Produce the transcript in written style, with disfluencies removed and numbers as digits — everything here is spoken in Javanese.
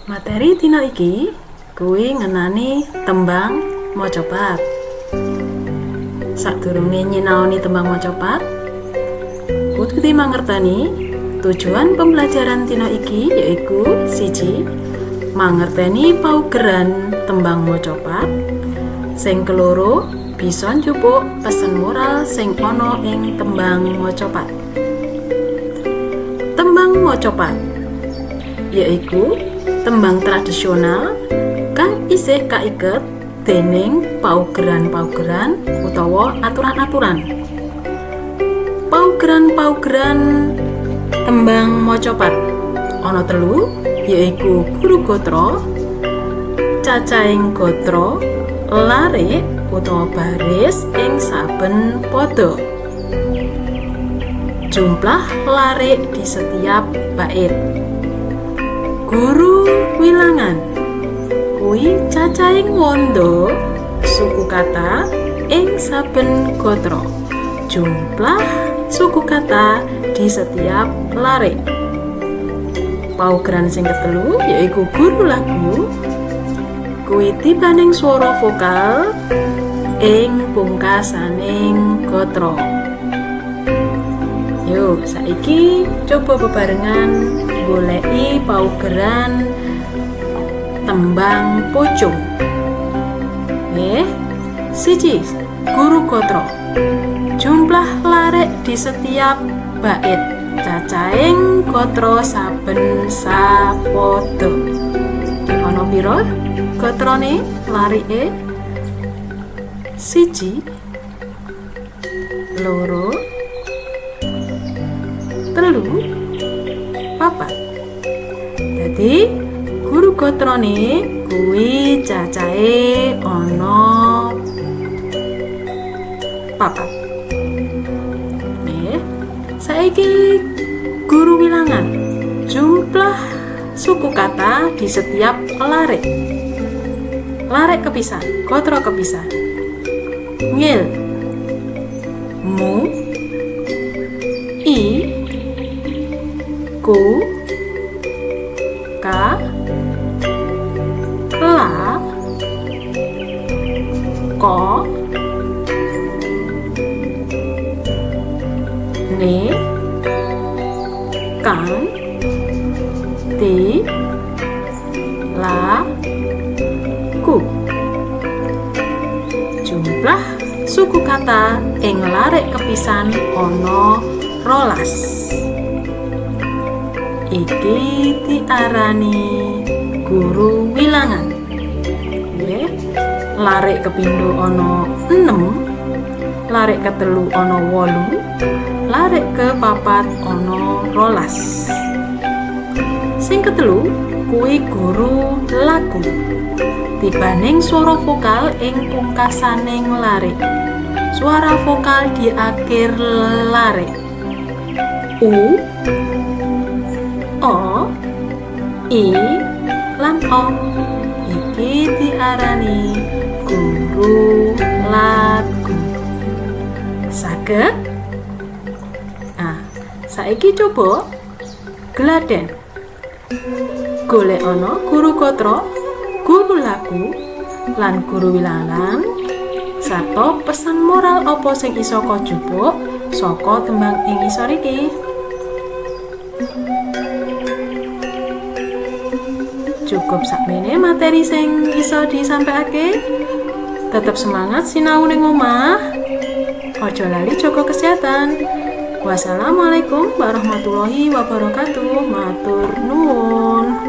Materi dina iki kuwi ngenani tembang macapat. Sadurunge nyinaoni tembang macapat, kudu mangerteni tujuan pembelajaran dina iki yaiku siji, mangerteni paugeran tembang macapat. Sing keloro, bisa njupuk pesen moral sing ana ing tembang macapat. Tembang macapat yaiku tembang tradisional kang isih kaiket dening paugeran-paugeran utawa aturan-aturan. Paugeran-paugeran tembang macapat ana 3, yaiku guru gotra, cacahing gotra, larik utawa baris ing saben pada. Jumlah larik di setiap bait. Guru wilangan kuwi cacahing wanda suku kata ing saben gotra. Jumlah suku kata di setiap larik. Paugeran sing ketelu yaiku guru lagu kuwi tibaning swara vokal ing pungkasaning gotra. Yuk, saiki coba bebarengan goleki paugeran tembang pocong. Siji, guru gotra. Jumlah larik di setiap bait. Cacahing gotra saben sapada. Ana pira gotrane larike? 1, 2, 3, 4. Jadi guru gotrane kuwi cacahe ana 4. Saiki guru wilangan. Jumlah suku kata di setiap larik. Larik kepisah, gotra kepisah. Ngil, mu, i, ku, ka, la, ko, ne, kang, ti, la, ku. Jumlah suku kata ing larik kepisan ana 12. Iki diarani guru wilangan. Larik kepindho ana 6, larik ketelu ana 8, larik kepapat ana 12. Sing ketelu kuwi guru lagu. Tibaning swara vokal ing pungkasaning larik. Suara vokal di akhir larik. U, O, I, lan O. Iki diarani guru lagu. Saged? Saiki coba geladen. Golek ana guru gotra, guru lagu, lan guru wilangan, sarta pesan moral apa sing isa kajupuk saka tembang ing isor iki. Cukup sakmene materi sing isa disampaikake. Tetep semangat sinau ning omah. Aja lali jaga kesehatan. Wassalamualaikum warahmatullahi wabarakatuh. Matur nuwun.